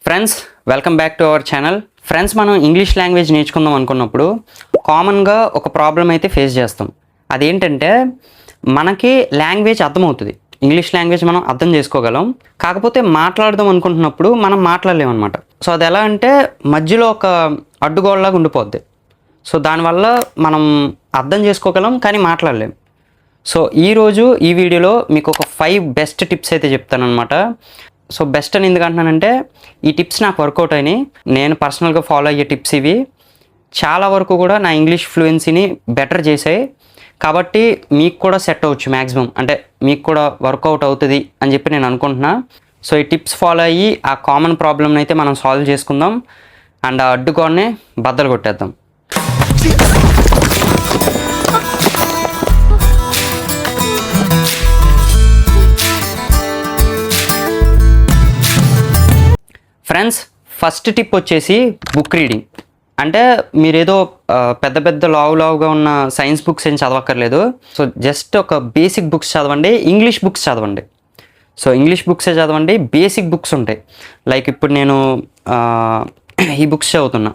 Friends, welcome back to our channel. Friends, మనం English language నేర్చుకుందాం అనుకున్నప్పుడు కామన్గా ఒక ప్రాబ్లం అయితే ఫేస్ చేస్తాం. అదేంటంటే మనకి లాంగ్వేజ్ అర్థమవుతుంది, ఇంగ్లీష్ లాంగ్వేజ్ మనం అర్థం చేసుకోగలం. కాకపోతే మాట్లాడదాం అనుకుంటున్నప్పుడు మనం మాట్లాడలేము అనమాట. సో అది ఎలా అంటే మధ్యలో ఒక అడ్డుగోడలాగా ఉండిపోద్ది. సో దానివల్ల మనం అర్థం చేసుకోగలం కానీ మాట్లాడలేం. సో ఈరోజు ఈ వీడియోలో మీకు ఒక 5 బెస్ట్ టిప్స్ అయితే చెప్తానమాట. సో బెస్ట్ అని ఎందుకు అంటున్నానంటే ఈ టిప్స్ నాకు వర్కౌట్ అయినాయి. నేను పర్సనల్గా ఫాలో అయ్యే టిప్స్ ఇవి. చాలా వరకు కూడా నా ఇంగ్లీష్ ఫ్లూయెన్సీని బెటర్ చేసాయి. కాబట్టి మీకు కూడా సెట్ అవ్వచ్చు మ్యాక్సిమం, అంటే మీకు కూడా వర్కౌట్ అవుతుంది అని చెప్పి నేను అనుకుంటున్నా. సో ఈ టిప్స్ ఫాలో అయ్యి ఆ కామన్ ప్రాబ్లమ్ని అయితే మనం సాల్వ్ చేసుకుందాం అండ్ ఆ అడ్డుకోనే బద్దలు కొట్టేద్దాం. ఫ్రెండ్స్, ఫస్ట్ టిప్ వచ్చేసి బుక్ రీడింగ్. అంటే మీరేదో పెద్ద పెద్ద లావుగా ఉన్న సైన్స్ బుక్స్ ఏం చదవక్కర్లేదు. సో జస్ట్ ఒక బేసిక్ బుక్స్ చదవండి, ఇంగ్లీష్ బుక్స్ చదవండి. సో ఇంగ్లీష్ బుక్సే చదవండి, బేసిక్ బుక్స్ ఉంటాయి. లైక్ ఇప్పుడు నేను ఈ బుక్స్ చదువుతున్నా,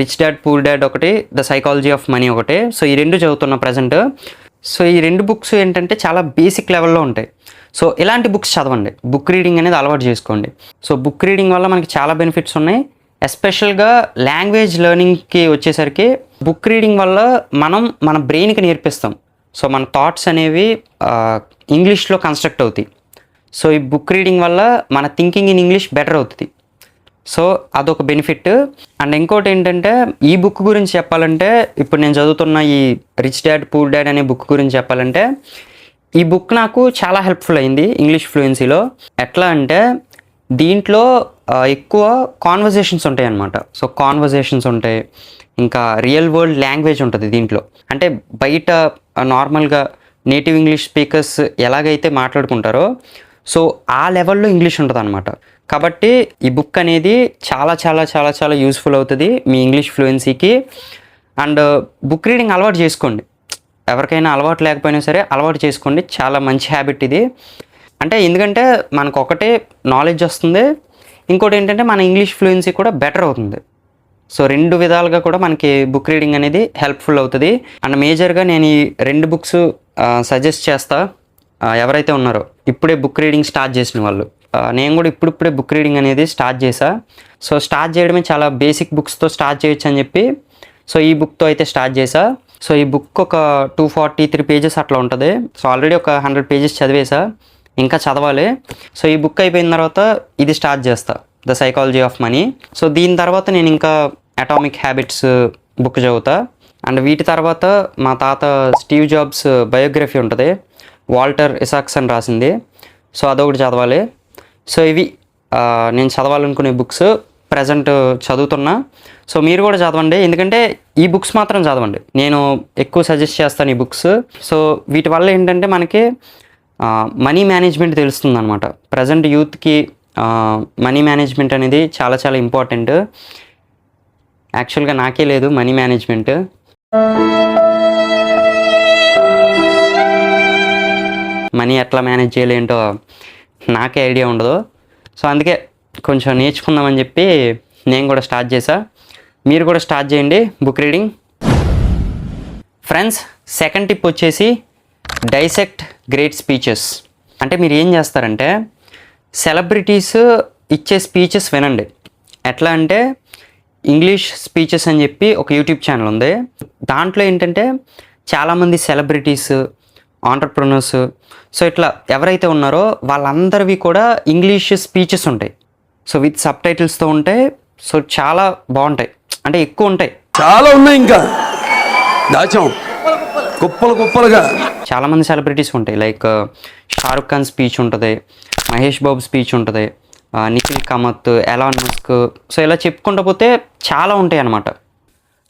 రిచ్ డాడ్ పూర్ డాడ్ ఒకటి, ద సైకాలజీ ఆఫ్ మనీ ఒకటి. సో ఈ 2 చదువుతున్నా ప్రజెంట్. సో ఈ 2 బుక్స్ ఏంటంటే చాలా బేసిక్ లెవెల్లో ఉంటాయి. సో ఇలాంటి బుక్స్ చదవండి, బుక్ రీడింగ్ అనేది అలవాటు చేసుకోండి. సో బుక్ రీడింగ్ వల్ల మనకి చాలా బెనిఫిట్స్ ఉన్నాయి. ఎస్పెషల్గా లాంగ్వేజ్ లెర్నింగ్కి వచ్చేసరికి బుక్ రీడింగ్ వల్ల మనం మన బ్రెయిన్కి నేర్పిస్తాం. సో మన థాట్స్ అనేవి ఇంగ్లీష్లో కన్స్ట్రక్ట్ అవుతాయి. సో ఈ బుక్ రీడింగ్ వల్ల మన థింకింగ్ ఇన్ ఇంగ్లీష్ బెటర్ అవుతుంది. సో అదొక బెనిఫిట్. అండ్ ఇంకోటి ఏంటంటే ఈ బుక్ గురించి చెప్పాలంటే, ఇప్పుడు నేను చదువుతున్న ఈ రిచ్ డాడ్ పూర్ డాడ్ అనే బుక్ గురించి చెప్పాలంటే, ఈ బుక్ నాకు చాలా హెల్ప్ఫుల్ అయింది ఇంగ్లీష్ ఫ్లూయెన్సీలో. ఎట్లా అంటే దీంట్లో ఎక్కువ కాన్వర్జేషన్స్ ఉంటాయి అన్నమాట. సో కాన్వర్జేషన్స్ ఉంటాయి, ఇంకా రియల్ వరల్డ్ లాంగ్వేజ్ ఉంటుంది దీంట్లో. అంటే బయట నార్మల్గా నేటివ్ ఇంగ్లీష్ స్పీకర్స్ ఎలాగైతే మాట్లాడుకుంటారో సో ఆ లెవెల్లో ఇంగ్లీష్ ఉంటుంది అనమాట. కాబట్టి ఈ బుక్ అనేది చాలా చాలా చాలా చాలా యూస్ఫుల్ అవుతుంది మీ ఇంగ్లీష్ ఫ్లూయెన్సీకి. అండ్ బుక్ రీడింగ్ అలవాటు చేసుకోండి. ఎవరికైనా అలవాటు లేకపోయినా సరే అలవాటు చేసుకోండి, చాలా మంచి హ్యాబిట్ ఇది. అంటే ఎందుకంటే మనకు ఒకటే నాలెడ్జ్ వస్తుంది, ఇంకోటి ఏంటంటే మన ఇంగ్లీష్ ఫ్లూయెన్సీ కూడా బెటర్ అవుతుంది. సో 2 విధాలుగా కూడా మనకి బుక్ రీడింగ్ అనేది హెల్ప్ఫుల్ అవుతుంది. అండ్ మేజర్గా నేను ఈ 2 బుక్స్ సజెస్ట్ చేస్తా ఎవరైతే ఉన్నారో ఇప్పుడే బుక్ రీడింగ్ స్టార్ట్ చేసిన వాళ్ళు. నేను కూడా ఇప్పుడిప్పుడే బుక్ రీడింగ్ అనేది స్టార్ట్ చేశా. సో స్టార్ట్ చేయడమే చాలా బేసిక్ బుక్స్తో స్టార్ట్ చేయొచ్చు అని చెప్పి సో ఈ బుక్తో అయితే స్టార్ట్ చేశా. సో ఈ బుక్ ఒక 243 పేజెస్ అట్లా ఉంటుంది. సో ఆల్రెడీ ఒక 100 పేజెస్ చదివేసా, ఇంకా చదవాలి. సో ఈ బుక్ అయిపోయిన తర్వాత ఇది స్టార్ట్ చేస్తా, the psychology of money. So దీని తర్వాత నేను ఇంకా అటామిక్ హ్యాబిట్స్ బుక్ చదువుతా. అండ్ వీటి తర్వాత మా తాత స్టీవ్ జాబ్స్ బయోగ్రఫీ ఉంటుంది, వాల్టర్ ఇసాక్సన్ రాసింది. సో అదొకటి చదవాలి. సో ఇవి నేను చదవాలనుకునే బుక్స్ ప్రజెంట్ చదువుతున్నా. సో మీరు కూడా చదవండి, ఎందుకంటే ఈ బుక్స్ మాత్రం చదవండి, నేను ఎక్కువ సజెస్ట్ చేస్తాను ఈ బుక్స్. సో వీటి వల్ల ఏంటంటే మనకి మనీ మేనేజ్మెంట్ తెలుస్తుంది అనమాట. ప్రజెంట్ యూత్కి మనీ మేనేజ్మెంట్ అనేది చాలా చాలా ఇంపార్టెంట్. యాక్చువల్గా నాకే లేదు మనీ మేనేజ్మెంట్. మనీ ఎట్లా మేనేజ్ చేయలేంటో నాకే ఐడియా ఉండదు. సో అందుకే కొంచెం నేర్చుకుందామని చెప్పి నేను కూడా స్టార్ట్ చేశా. మీరు కూడా స్టార్ట్ చేయండి book reading. Friends, second tip వచ్చేసి డైసెక్ట్ గ్రేట్ స్పీచెస్. అంటే మీరు ఏం చేస్తారంటే సెలబ్రిటీస్ ఇచ్చే స్పీచెస్ వినండి. ఎట్లా అంటే ఇంగ్లీష్ స్పీచెస్ అని చెప్పి ఒక యూట్యూబ్ ఛానల్ ఉంది. దాంట్లో ఏంటంటే చాలామంది సెలబ్రిటీస్, ఆంటర్ప్రెన్యూర్స్, సో ఇట్లా ఎవరైతే ఉన్నారో వాళ్ళందరివి కూడా ఇంగ్లీష్ స్పీచెస్ ఉంటాయి. సో విత్ సబ్ టైటిల్స్తో ఉంటాయి. సో చాలా బాగుంటాయి, అంటే ఎక్కువ ఉంటాయి, చాలా ఉన్నాయి, ఇంకా దాచాం కుప్పలు కుప్పలుగా. చాలామంది సెలబ్రిటీస్ ఉంటాయి. లైక్ షారుఖ్ ఖాన్ స్పీచ్ ఉంటుంది, మహేష్ బాబు స్పీచ్ ఉంటుంది, Nikhil Kamath, Elon Musk. So ఇలా చెప్పుకుంటూ పోతే చాలా ఉంటాయి అన్నమాట.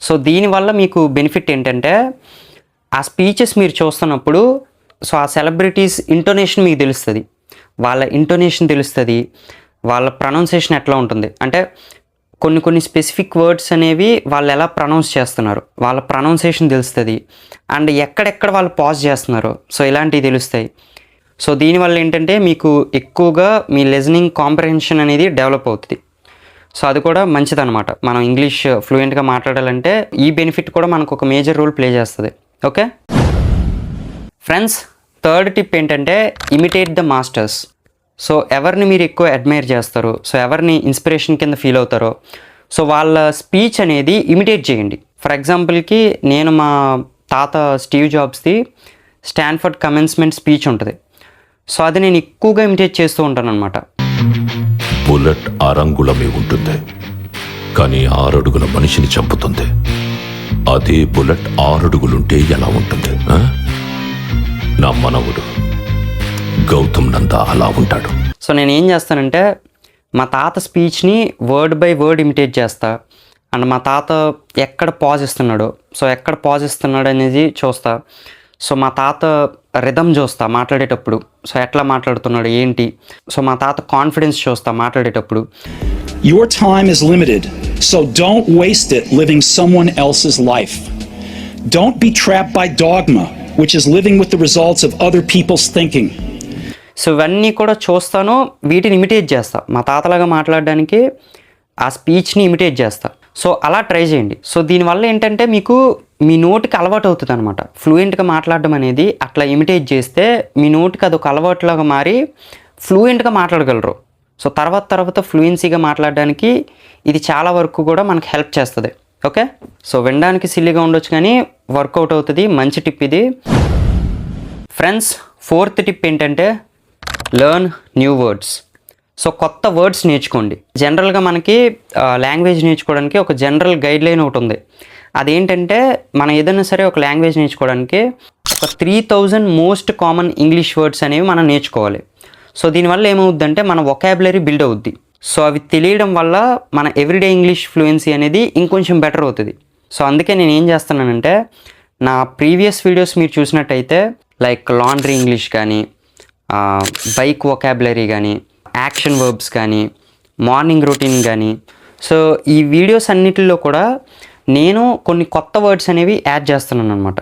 సో దీనివల్ల మీకు బెనిఫిట్ ఏంటంటే ఆ స్పీచెస్ మీరు చూస్తున్నప్పుడు సో ఆ సెలబ్రిటీస్ ఇంటోనేషన్ మీకు తెలుస్తుంది, వాళ్ళ ఇంటోనేషన్ తెలుస్తుంది, వాళ్ళ ప్రొనౌన్సియేషన్ ఎట్లా ఉంటుంది. అంటే కొన్ని స్పెసిఫిక్ వర్డ్స్ అనేవి వాళ్ళు ఎలా ప్రొనౌన్స్ చేస్తున్నారు, వాళ్ళ ప్రొనౌన్సియేషన్ తెలుస్తుంది. అండ్ ఎక్కడెక్కడ వాళ్ళు పాజ్ చేస్తున్నారు, సో ఇలాంటివి తెలుస్తాయి. సో దీనివల్ల ఏంటంటే మీకు ఎక్కువగా మీ లిజనింగ్ కాంప్రహెన్షన్ అనేది డెవలప్ అవుతుంది. సో అది కూడా మంచిదన్నమాట. మనం ఇంగ్లీష్ ఫ్లూయెంట్గా మాట్లాడాలంటే ఈ బెనిఫిట్ కూడా మనకు ఒక మేజర్ రోల్ ప్లే చేస్తుంది. ఓకే ఫ్రెండ్స్, థర్డ్ టిప్ ఏంటంటే ఇమిటేట్ ద మాస్టర్స్. సో ఎవరిని మీరు ఎక్కువ అడ్మైర్ చేస్తారో, సో ఎవరిని ఇన్స్పిరేషన్ కింద ఫీల్ అవుతారో, సో వాళ్ళ స్పీచ్ అనేది ఇమిటేట్ చేయండి. ఫర్ ఎగ్జాంపుల్కి నేను మా తాత స్టీవ్ జాబ్స్ది స్టాన్ఫర్డ్ కమెన్స్మెంట్ స్పీచ్ ఉంటుంది. సో అది నేను ఎక్కువగా ఇమిటేట్ చేస్తూ ఉంటాను అనమాట. బుల్లెట్ 6 అంగుళమే ఉంటుంది, కానీ 6 అడుగుల మనిషిని చంపుతుంది. అదే బుల్లెట్ 6 అడుగులుంటే ఎలా ఉంటుంది? నా మనవుడు గౌతమ్ నందా అలా ఉంటాడు. సో నేను ఏం చేస్తానంటే మా తాత స్పీచ్ని వర్డ్ బై వర్డ్ ఇమిటేట్ చేస్తా. అండ్ మా తాత ఎక్కడ పాజ్ ఇస్తున్నాడో, సో ఎక్కడ పాజ్ ఇస్తున్నాడు అనేది చూస్తా. సో మా తాత రిథమ్ చూస్తా మాట్లాడేటప్పుడు, సో ఎట్లా మాట్లాడుతున్నాడు ఏంటి. సో మా తాత కాన్ఫిడెన్స్ చూస్తా మాట్లాడేటప్పుడు. Your time is limited, so don't waste it living someone else's life. Don't be trapped by dogma, which is living with the results of other people's thinking. So ఇవన్నీ కూడా చూస్తాను, వీటిని ఇమిటేట్ చేస్తా. మా తాతలాగా మాట్లాడడానికి ఆ స్పీచ్ని ఇమిటేట్ చేస్తా. సో అలా ట్రై చేయండి. సో దీనివల్ల ఏంటంటే మీకు మీ నోటికి అలవాటు అవుతుంది అనమాట. ఫ్లూయెంట్గా మాట్లాడడం అనేది అట్లా ఇమిటేట్ చేస్తే మీ నోటికి అదొక అలవాటులాగా మారి ఫ్లూయెంట్గా మాట్లాడగలరు. సో తర్వాత ఫ్లూయెన్సీగా మాట్లాడడానికి ఇది చాలా వరకు కూడా మనకు హెల్ప్ చేస్తుంది. ఓకే, సో వినడానికి సిల్లీగా ఉండొచ్చు కానీ వర్కౌట్ అవుతుంది. మంచి టిప్ ఇది. ఫ్రెండ్స్, ఫోర్త్ టిప్ ఏంటంటే లెర్న్ న్యూ వర్డ్స్. సో కొత్త వర్డ్స్ నేర్చుకోండి. జనరల్గా మనకి లాంగ్వేజ్ నేర్చుకోవడానికి ఒక జనరల్ గైడ్ లైన్ ఒకటి ఉంది. అదేంటంటే మనం ఏదైనా సరే ఒక లాంగ్వేజ్ నేర్చుకోవడానికి ఒక 3000 మోస్ట్ కామన్ ఇంగ్లీష్ వర్డ్స్ అనేవి మనం నేర్చుకోవాలి. సో దీనివల్ల ఏమవుద్దంటే మన వొకాబులరీ బిల్డ్ అవుద్ది. సో అవి తెలియడం వల్ల మన ఎవ్రీడే ఇంగ్లీష్ ఫ్లూయెన్సీ అనేది ఇంకొంచెం బెటర్ అవుతుంది. సో అందుకే నేను ఏం చేస్తున్నానంటే నా ప్రీవియస్ వీడియోస్ మీరు చూసినట్టయితే లైక్ లాండ్రీ ఇంగ్లీష్ కానీ, బైక్ వొకాబులరీ కానీ, యాక్షన్ వర్బ్స్ కానీ, మార్నింగ్ రొటీన్ కానీ, సో ఈ వీడియోస్ అన్నిటిలో కూడా నేను కొన్ని కొత్త వర్డ్స్ అనేవి యాడ్ చేస్తున్నాను అనమాట.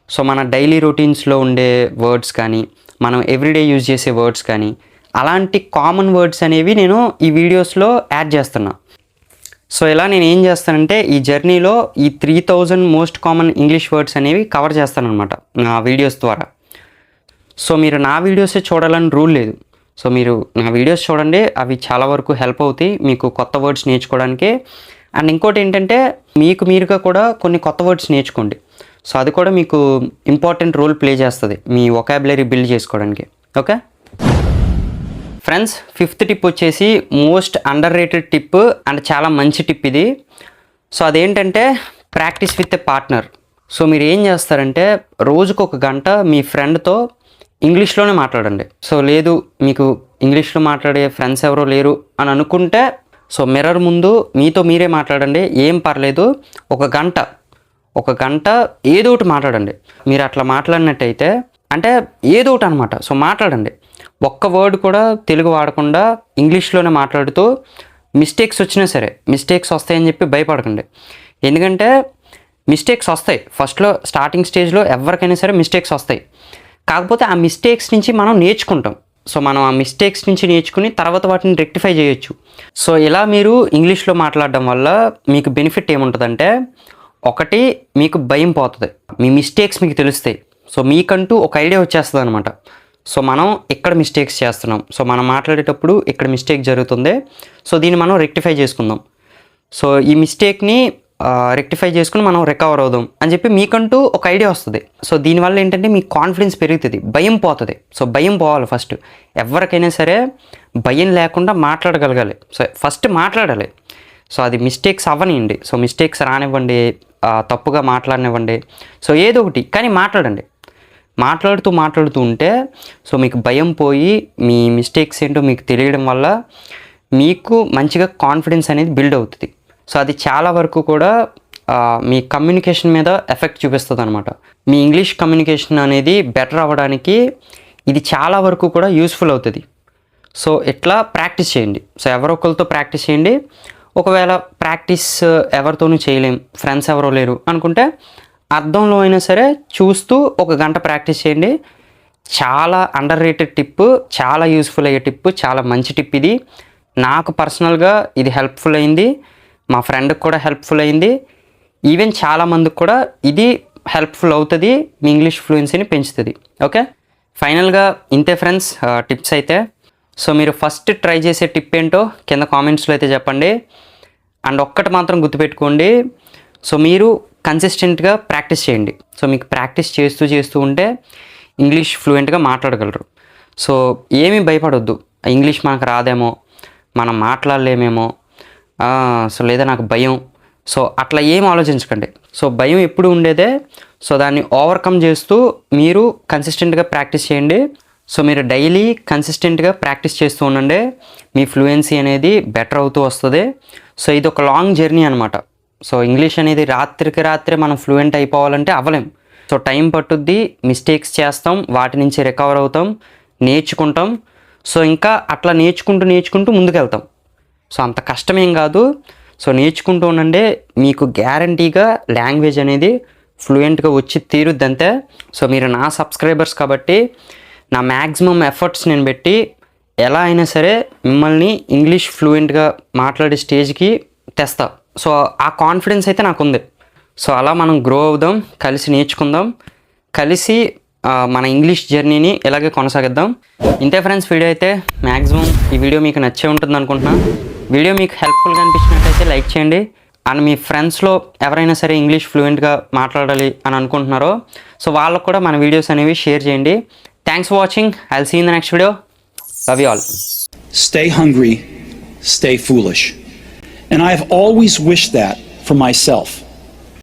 సో మన డైలీ రొటీన్స్లో ఉండే వర్డ్స్ కానీ, మనం ఎవ్రీడే యూజ్ చేసే వర్డ్స్ కానీ, అలాంటి కామన్ వర్డ్స్ అనేవి నేను ఈ వీడియోస్లో యాడ్ చేస్తున్నా. సో ఇలా నేను ఏం చేస్తానంటే ఈ జర్నీలో ఈ 3000 మోస్ట్ కామన్ ఇంగ్లీష్ వర్డ్స్ అనేవి కవర్ చేస్తానన్నమాట నా వీడియోస్ ద్వారా. సో మీరు నా వీడియోసే చూడాలని రూల్ లేదు. సో మీరు నా వీడియోస్ చూడండి, అవి చాలా వరకు హెల్ప్ అవుతాయి మీకు కొత్త వర్డ్స్ నేర్చుకోవడానికి. అండ్ ఇంకోటి ఏంటంటే మీరుగా కూడా కొన్ని కొత్త వర్డ్స్ నేర్చుకోండి. సో అది కూడా మీకు ఇంపార్టెంట్ రోల్ ప్లే చేస్తుంది మీ వొకాబులరీ బిల్డ్ చేసుకోవడానికి. ఓకే ఫ్రెండ్స్, ఫిఫ్త్ టిప్ వచ్చేసి most under rated tip and చాలా మంచి టిప్ ఇది. సో అదేంటంటే practice with a partner. So మీరు ఏం చేస్తారంటే రోజుకు 1 గంట మీ ఫ్రెండ్తో ఇంగ్లీష్లోనే మాట్లాడండి. సో లేదు మీకు ఇంగ్లీష్లో మాట్లాడే ఫ్రెండ్స్ ఎవరో లేరు అని అనుకుంటే సో మిర్రర్ ముందు మీతో మీరే మాట్లాడండి, ఏం పర్లేదు. 1 గంట ఏదో ఒకటి మాట్లాడండి. మీరు అట్లా మాట్లాడినట్టయితే అంటే ఏదో ఒకటి అనమాట. సో మాట్లాడండి, ఒక్క వర్డ్ కూడా తెలుగు వాడకుండా ఇంగ్లీష్లోనే మాట్లాడుతూ మిస్టేక్స్ వచ్చినా సరే, మిస్టేక్స్ వస్తాయని చెప్పి భయపడకండి. ఎందుకంటే మిస్టేక్స్ వస్తాయి, ఫస్ట్లో స్టార్టింగ్ స్టేజ్లో ఎవరికైనా సరే మిస్టేక్స్ వస్తాయి. కాకపోతే ఆ మిస్టేక్స్ నుంచి మనం నేర్చుకుంటాం. సో మనం ఆ మిస్టేక్స్ నుంచి నేర్చుకుని తర్వాత వాటిని రెక్టిఫై చేయొచ్చు. సో ఇలా మీరు ఇంగ్లీష్లో మాట్లాడడం వల్ల మీకు బెనిఫిట్ ఏముంటుందంటే, ఒకటి మీకు భయం పోతుంది, మీ మిస్టేక్స్ మీకు తెలుస్తాయి. సో మీకంటూ ఒక ఐడియా వచ్చేస్తుంది అనమాట. సో మనం ఎక్కడ మిస్టేక్స్ చేస్తున్నాం, సో మనం మాట్లాడేటప్పుడు ఇక్కడ మిస్టేక్ జరుగుతుంది, సో దీన్ని మనం రెక్టిఫై చేసుకుందాం. సో ఈ మిస్టేక్ని రెక్టిఫై చేసుకుని మనం రికవర్ అవుదాం అని చెప్పి మీకంటూ ఒక ఐడియా వస్తుంది. సో దీనివల్ల ఏంటంటే మీ కాన్ఫిడెన్స్ పెరుగుతుంది, భయం పోతుంది. సో భయం పోవాలి ఫస్ట్. ఎవరికైనా సరే భయం లేకుండా మాట్లాడగలగాలి. సో ఫస్ట్ మాట్లాడాలి. సో అది మిస్టేక్స్ అవ్వనివ్వండి, సో మిస్టేక్స్ రానివ్వండి, తప్పుగా మాట్లాడనివ్వండి, సో ఏదో ఒకటి కానీ మాట్లాడండి. మాట్లాడుతూ ఉంటే సో మీకు భయం పోయి మీ మిస్టేక్స్ ఏంటో మీకు తెలియడం వల్ల మీకు మంచిగా కాన్ఫిడెన్స్ అనేది బిల్డ్ అవుతుంది. సో అది చాలా వరకు కూడా మీ కమ్యూనికేషన్ మీద ఎఫెక్ట్ చూపిస్తుంది అనమాట. మీ ఇంగ్లీష్ కమ్యూనికేషన్ అనేది బెటర్ అవ్వడానికి ఇది చాలా వరకు కూడా యూస్ఫుల్ అవుతుంది. సో ఇట్లా ప్రాక్టీస్ చేయండి. సో ఎవరొకరితో ప్రాక్టీస్ చేయండి. ఒకవేళ ప్రాక్టీస్ ఎవరితోనూ చేయలేం, ఫ్రెండ్స్ ఎవరో లేరు అనుకుంటే అర్థంలో అయినా సరే చూస్తూ 1 గంట ప్రాక్టీస్ చేయండి. చాలా అండర్ రేటెడ్ టిప్, చాలా యూస్ఫుల్ అయ్యే టిప్, చాలా మంచి టిప్ ఇది. నాకు పర్సనల్గా ఇది హెల్ప్ఫుల్ అయింది, మా ఫ్రెండ్కి కూడా హెల్ప్ఫుల్ అయింది, ఈవెన్ చాలామందికి కూడా ఇది హెల్ప్ఫుల్ అవుతుంది, మీ ఇంగ్లీష్ ఫ్లూయెన్సీని పెంచుతుంది. ఓకే, ఫైనల్గా ఇంతే ఫ్రెండ్స్ టిప్స్ అయితే. సో మీరు ఫస్ట్ ట్రై చేసే టిప్ ఏంటో కింద కామెంట్స్లో అయితే చెప్పండి. అండ్ ఒక్కటి మాత్రం గుర్తుపెట్టుకోండి, సో మీరు కన్సిస్టెంట్గా ప్రాక్టీస్ చేయండి. సో మీకు ప్రాక్టీస్ చేస్తూ ఉంటే ఇంగ్లీష్ ఫ్లూయెంట్గా మాట్లాడగలరు. సో ఏమీ భయపడొద్దు, ఇంగ్లీష్ మనకు రాదేమో, మనం మాట్లాడలేమేమో, సో లేదా నాకు భయం, సో అట్లా ఏం ఆలోచించకండి. సో భయం ఎప్పుడు ఉండేదే. సో దాన్ని ఓవర్కమ్ చేస్తూ మీరు కన్సిస్టెంట్గా ప్రాక్టీస్ చేయండి. సో మీరు డైలీ కన్సిస్టెంట్గా ప్రాక్టీస్ చేస్తూ ఉండండి, మీ ఫ్లూయెన్సీ అనేది బెటర్ అవుతూ వస్తుంది. సో ఇది ఒక లాంగ్ జర్నీ అనమాట. సో ఇంగ్లీష్ అనేది రాత్రికి రాత్రే మనం ఫ్లూయెంట్ అయిపోవాలంటే అవ్వలేం. సో టైం పట్టుద్ది, మిస్టేక్స్ చేస్తాం, వాటి నుంచి రికవర్ అవుతాం, నేర్చుకుంటాం. సో ఇంకా అట్లా నేర్చుకుంటూ ముందుకెళ్తాం. సో అంత కష్టమేం కాదు. సో నేర్చుకుంటూ ఉండండి, మీకు గ్యారంటీగా లాంగ్వేజ్ అనేది ఫ్లూయెంట్గా వచ్చి తీరుద్ది అంతే. సో మీరు నా సబ్స్క్రైబర్స్ కాబట్టి నా మ్యాక్సిమం ఎఫర్ట్స్ నేను పెట్టి ఎలా అయినా సరే మిమ్మల్ని ఇంగ్లీష్ ఫ్లూయెంట్గా మాట్లాడే స్టేజ్కి తెస్తా. సో ఆ కాన్ఫిడెన్స్ అయితే నాకు ఉంది. సో అలా మనం గ్రో అవుదాం, కలిసి నేర్చుకుందాం, కలిసి మన ఇంగ్లీష్ జర్నీని ఇలాగే కొనసాగిద్దాం. ఇంతే ఫ్రెండ్స్ వీడియో అయితే. మ్యాక్సిమం ఈ వీడియో మీకు నచ్చే ఉంటుంది అనుకుంటున్నా. వీడియో మీకు హెల్ప్ఫుల్గా అనిపించినట్టయితే లైక్ చేయండి. అండ్ మీ ఫ్రెండ్స్లో ఎవరైనా సరే ఇంగ్లీష్ ఫ్లూయెంట్గా మాట్లాడాలి అని అనుకుంటున్నారో సో వాళ్ళకు కూడా మన వీడియోస్ అనేవి షేర్ చేయండి. Thanks for watching. I will see in the next video. Love you all. Stay hungry, stay foolish. And I have always wished that for myself.